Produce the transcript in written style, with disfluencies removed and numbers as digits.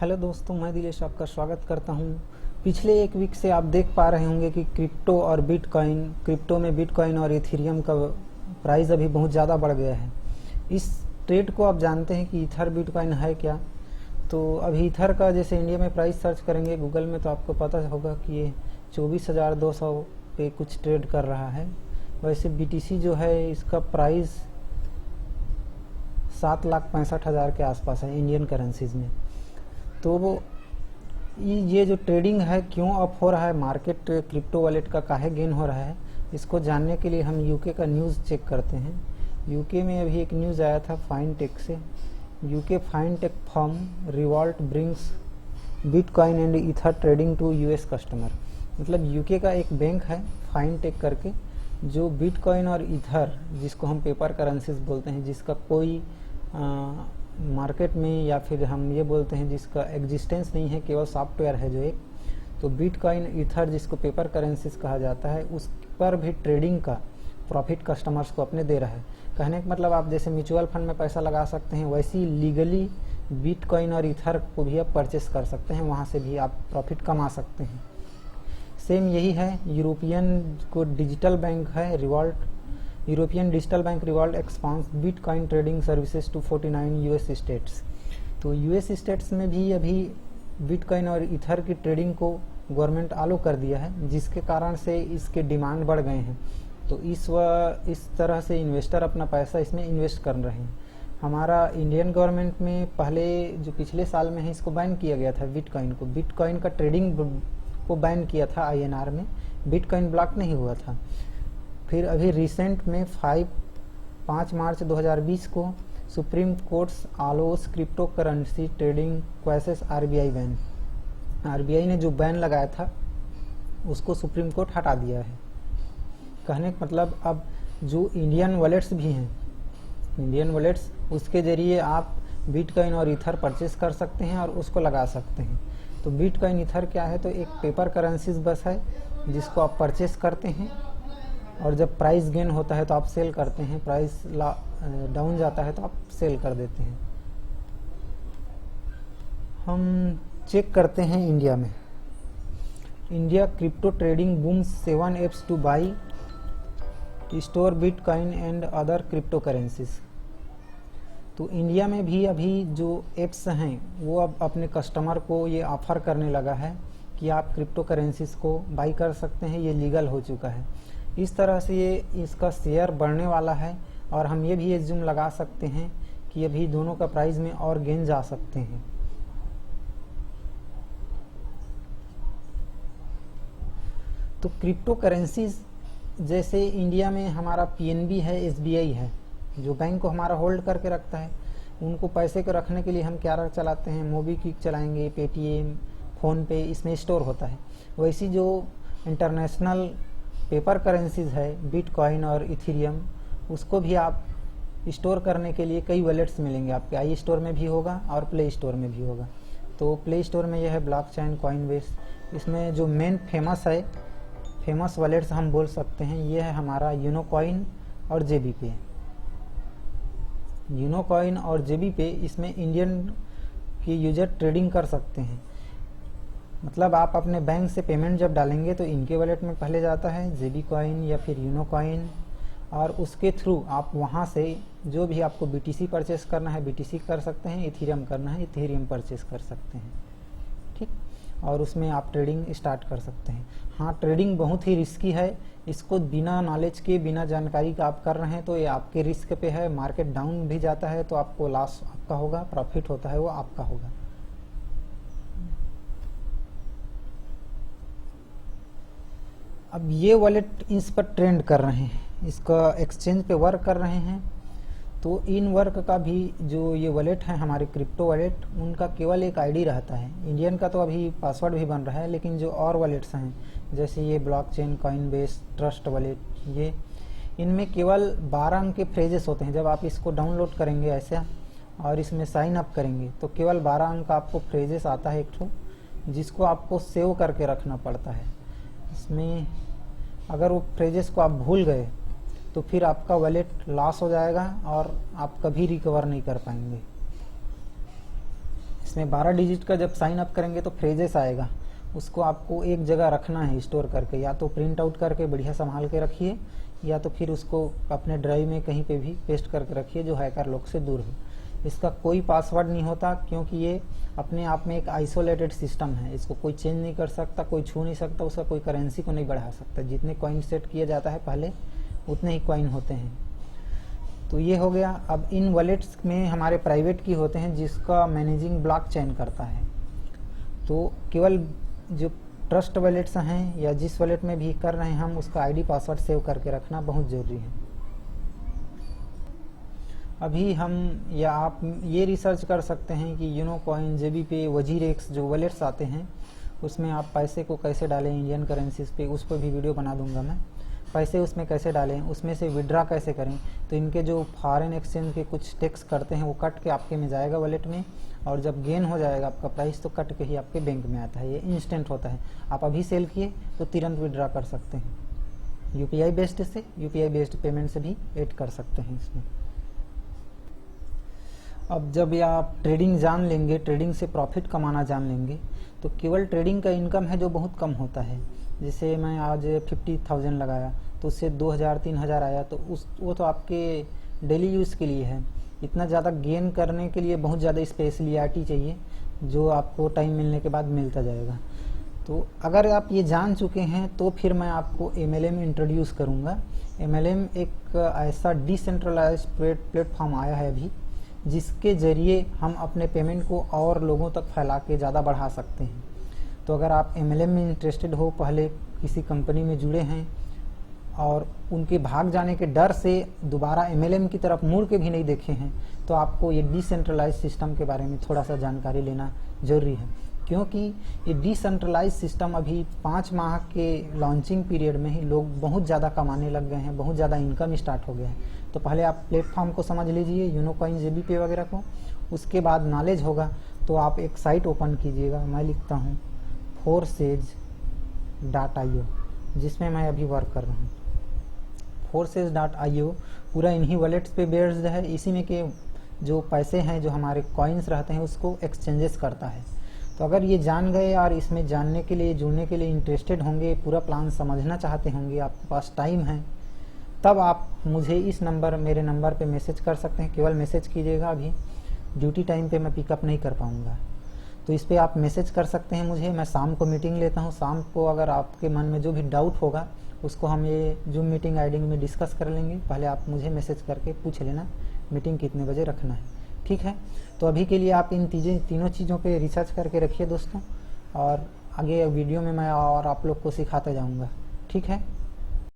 Hello दोस्तों, मैं दिलेश आपका स्वागत करता हूं। पिछले एक वीक से आप देख पा रहे होंगे कि क्रिप्टो में बिटकॉइन और इथेरियम का प्राइस अभी बहुत ज़्यादा बढ़ गया है। इस ट्रेड को आप जानते हैं कि इथर बिटकॉइन है क्या। तो अभी इथर का जैसे इंडिया में प्राइस सर्च करेंगे गूगल में तो आपको पता होगा कि ये 24,200 पे कुछ ट्रेड कर रहा है। वैसे बीटीसी जो है इसका प्राइस 7,65,000 के आसपास है इंडियन करेंसीज में। तो वो ये जो ट्रेडिंग है क्यों अप हो रहा है, मार्केट क्रिप्टो वॉलेट का काहे गेन हो रहा है, इसको जानने के लिए हम यूके का न्यूज़ चेक करते हैं। यूके में अभी एक न्यूज़ आया था फाइनटेक से। UK fintech firm Revolut brings bitcoin and ether trading to US customer. मतलब यूके का एक बैंक है फाइनटेक करके, जो बिटकॉइन और ईथर जिसको हम पेपर करेंसीज बोलते हैं, जिसका कोई मार्केट में, या फिर हम ये बोलते हैं जिसका एग्जिस्टेंस नहीं है, केवल सॉफ्टवेयर है जो एक, तो बिटकॉइन ईथर जिसको पेपर करेंसीज कहा जाता है उस पर भी ट्रेडिंग का प्रॉफिट कस्टमर्स को अपने दे रहा है। कहने का मतलब आप जैसे म्यूचुअल फंड में पैसा लगा सकते हैं, वैसे ही लीगली बिटकॉइन और ईथर को भी आप परचेस कर सकते हैं, वहाँ से भी आप प्रॉफिट कमा सकते हैं। सेम यही है यूरोपियन को डिजिटल बैंक है Revolut, European digital bank Revolut expands bitcoin trading services to 49 US states. तो यूएस स्टेट्स में भी अभी बिटकॉइन और ईथर की ट्रेडिंग को गवर्नमेंट अलो कर दिया है, जिसके कारण से इसके डिमांड बढ़ गए हैं। तो इस तरह से इन्वेस्टर अपना पैसा इसमें इन्वेस्ट कर रहे हैं। हमारा इंडियन गवर्नमेंट में पहले जो पिछले साल में है इसको बैन किया गया था, बिटकॉइन का ट्रेडिंग को बैन किया था आईएनआर में, बिटकॉइन ब्लॉक नहीं हुआ था। फिर अभी रिसेंट में 5 मार्च 2020 को supreme courts allows crypto currency trading quashes RBI ban, RBI ने जो बैन लगाया था उसको सुप्रीम कोर्ट हटा दिया है। कहने का मतलब अब जो इंडियन वॉलेट्स भी हैं, इंडियन वॉलेट्स, उसके जरिए आप बिटकॉइन और ईथर परचेस कर सकते हैं और उसको लगा सकते हैं। तो बिटकॉइन ईथर क्या है, तो एक पेपर करेंसीज बस है जिसको आप परचेस करते हैं और जब प्राइस गेन होता है तो आप सेल करते हैं, प्राइस डाउन जाता है तो आप सेल कर देते हैं। हम चेक करते हैं इंडिया में। India crypto trading बूम्स 7 apps two by store bitcoin and other crypto currencies. तो इंडिया में भी अभी जो एप्स हैं वो अब अपने कस्टमर को ये ऑफर करने लगा है कि आप क्रिप्टो करेंसीज को बाई कर सकते हैं, ये लीगल हो चुका है। इस तरह से ये इसका शेयर बढ़ने वाला है और हम ये भी एज्यूम लगा सकते हैं कि अभी दोनों का प्राइस में और गेन जा सकते हैं। तो क्रिप्टो करेंसीज जैसे इंडिया में हमारा पीएनबी है, एसबीआई है, जो बैंक को हमारा होल्ड करके रखता है, उनको पैसे को रखने के लिए हम क्या चलाते हैं, मोबीक्विक चलाएंगे, पेटीएम, फ़ोन पे, इसमें स्टोर होता है। वैसी जो इंटरनेशनल पेपर करेंसीज है बिटकॉइन और इथेरियम, उसको भी आप स्टोर करने के लिए कई वॉलेट्स मिलेंगे आपके, आई स्टोर में भी होगा और प्ले स्टोर में भी होगा। तो प्ले स्टोर में यह है ब्लॉकचेन, कॉइनबेस। इसमें जो मेन फेमस वॉलेट्स हम बोल सकते हैं, ये है हमारा यूनोकॉइन और जेबीपे। यूनोकॉइन और जेबीपे, इसमें इंडियन की यूजर ट्रेडिंग कर सकते हैं। मतलब आप अपने बैंक से पेमेंट जब डालेंगे तो इनके वॉलेट में पहले जाता है जेबी कॉइन या फिर यूनोकॉइन, और उसके थ्रू आप वहाँ से जो भी आपको बीटीसी परचेस करना है बीटीसी कर सकते हैं, इथेरियम करना है इथेरियम परचेस कर सकते हैं, ठीक। और उसमें आप ट्रेडिंग स्टार्ट कर सकते हैं। हाँ, ट्रेडिंग बहुत ही रिस्की है, इसको बिना नॉलेज के, बिना जानकारी का आप कर रहे हैं तो ये आपके रिस्क पे है। मार्केट डाउन भी जाता है तो आपको लॉस आपका होगा, प्रॉफिट होता है वो आपका होगा। अब ये वॉलेट इस पर ट्रेंड कर रहे हैं, इसका एक्सचेंज पे वर्क कर रहे हैं। तो इन वर्क का भी जो ये वॉलेट है हमारे क्रिप्टो वॉलेट, उनका केवल एक आईडी रहता है। इंडियन का तो अभी पासवर्ड भी बन रहा है, लेकिन जो और वॉलेट्स हैं जैसे ये ब्लॉकचेन, कॉइनबेस, ट्रस्ट वॉलेट, ये इनमें केवल 12 अंक के फ्रेजेस होते हैं। जब आप इसको डाउनलोड करेंगे ऐसा और इसमें साइन अप करेंगे तो केवल 12 अंक का आपको फ्रेजेस आता है एक ठो, जिसको आपको सेव करके रखना पड़ता है। इसमें अगर वो फ्रेजेस को आप भूल गए तो फिर आपका वॉलेट लॉस हो जाएगा और आप कभी रिकवर नहीं कर पाएंगे। इसमें 12 डिजिट का जब साइन अप करेंगे तो फ्रेजेस आएगा, उसको आपको एक जगह रखना है स्टोर करके, या तो प्रिंट आउट करके बढ़िया संभाल के रखिए, या तो फिर उसको अपने ड्राइव में कहीं पे भी पेस्ट करके रखिए जो हैकर लोग से दूर हो। इसका कोई पासवर्ड नहीं होता, क्योंकि ये अपने आप में एक आइसोलेटेड सिस्टम है, इसको कोई चेंज नहीं कर सकता, कोई छू नहीं सकता, उसका कोई करेंसी को नहीं बढ़ा सकता। जितने कॉइन सेट किया जाता है पहले उतने ही कॉइन होते हैं। तो ये हो गया। अब इन वॉलेट्स में हमारे प्राइवेट की होते हैं जिसका मैनेजिंग ब्लॉकचेन करता है। तो केवल जो ट्रस्ट वॉलेट्स हैं या जिस वॉलेट में भी कर रहे हैं हम, उसका आईडी पासवर्ड सेव करके रखना बहुत ज़रूरी है। अभी हम या आप ये रिसर्च कर सकते हैं कि यूनोकॉइन, जेबीपे, वजीरेक्स जो वॉलेट्स आते हैं उसमें आप पैसे को कैसे डालें इंडियन करेंसीज पे, उस पर भी वीडियो बना दूंगा मैं। पैसे उसमें कैसे डालें, उसमें से विड्रा कैसे करें। तो इनके जो फॉरेन एक्सचेंज के कुछ टैक्स करते हैं वो कट के आपके में जाएगा वॉलेट में, और जब गेन हो जाएगा आपका प्राइस तो कट के ही आपके बैंक में आता है। ये इंस्टेंट होता है, आप अभी सेल किए तो तुरंत विड्रा कर सकते हैं। यूपीआई बेस्ड से, यूपीआई बेस्ड पेमेंट से भी ऐड कर सकते हैं इसमें। अब जब ये आप ट्रेडिंग जान लेंगे, ट्रेडिंग से प्रॉफिट कमाना जान लेंगे, तो केवल ट्रेडिंग का इनकम है जो बहुत कम होता है। जैसे मैं आज 50,000 लगाया तो उससे 2,000-3,000 आया, तो वो तो आपके डेली यूज़ के लिए है। इतना ज़्यादा गेन करने के लिए बहुत ज़्यादा स्पेशलिटी चाहिए जो आपको टाइम मिलने के बाद मिलता जाएगा। तो अगर आप ये जान चुके हैं तो फिर मैं आपको MLM इंट्रोड्यूस करूँगा। MLM एक ऐसा डिसेंट्रलाइज्ड प्लेटफॉर्म आया है अभी, जिसके ज़रिए हम अपने पेमेंट को और लोगों तक फैला के ज़्यादा बढ़ा सकते हैं। तो अगर आप MLM में इंटरेस्टेड हो, पहले किसी कंपनी में जुड़े हैं और उनके भाग जाने के डर से दोबारा MLM की तरफ मुड़ के भी नहीं देखे हैं, तो आपको ये डिसेंट्रलाइज सिस्टम के बारे में थोड़ा सा जानकारी लेना जरूरी है। क्योंकि ये डिसेंट्रलाइज सिस्टम अभी 5 माह के लॉन्चिंग पीरियड में ही लोग बहुत ज़्यादा कमाने लग गए हैं, बहुत ज़्यादा इनकम स्टार्ट हो गया है। तो पहले आप प्लेटफॉर्म को समझ लीजिए, यूनोकॉइन, जेबीपे वगैरह को। उसके बाद नॉलेज होगा तो आप एक साइट ओपन कीजिएगा, मैं लिखता हूँ forces.io, जिसमें मैं अभी वर्क कर रहा हूँ। forces.io पूरा इन्हीं वॉलेट्स पे बेस्ड है। इसी में के जो पैसे हैं, जो हमारे कॉइन्स रहते हैं, उसको एक्सचेंजेस करता है। तो अगर ये जान गए और इसमें जानने के लिए, जुड़ने के लिए इंटरेस्टेड होंगे, पूरा प्लान समझना चाहते होंगे, आपके पास टाइम है, तब आप मुझे इस नंबर, मेरे नंबर पे मैसेज कर सकते हैं। केवल मैसेज कीजिएगा, अभी ड्यूटी टाइम पे मैं पिकअप नहीं कर पाऊँगा। तो इस पर आप मैसेज कर सकते हैं मुझे। मैं शाम को मीटिंग लेता हूँ। शाम को अगर आपके मन में जो भी डाउट होगा उसको हम ये जूम मीटिंग आईडी में डिस्कस कर लेंगे। पहले आप मुझे मैसेज करके पूछ लेना मीटिंग कितने बजे रखना है, ठीक है। तो अभी के लिए आप इन तीनों चीज़ों पे रिसर्च करके रखिए दोस्तों, और आगे वीडियो में मैं और आप लोग को सिखाते जाऊँगा, ठीक है।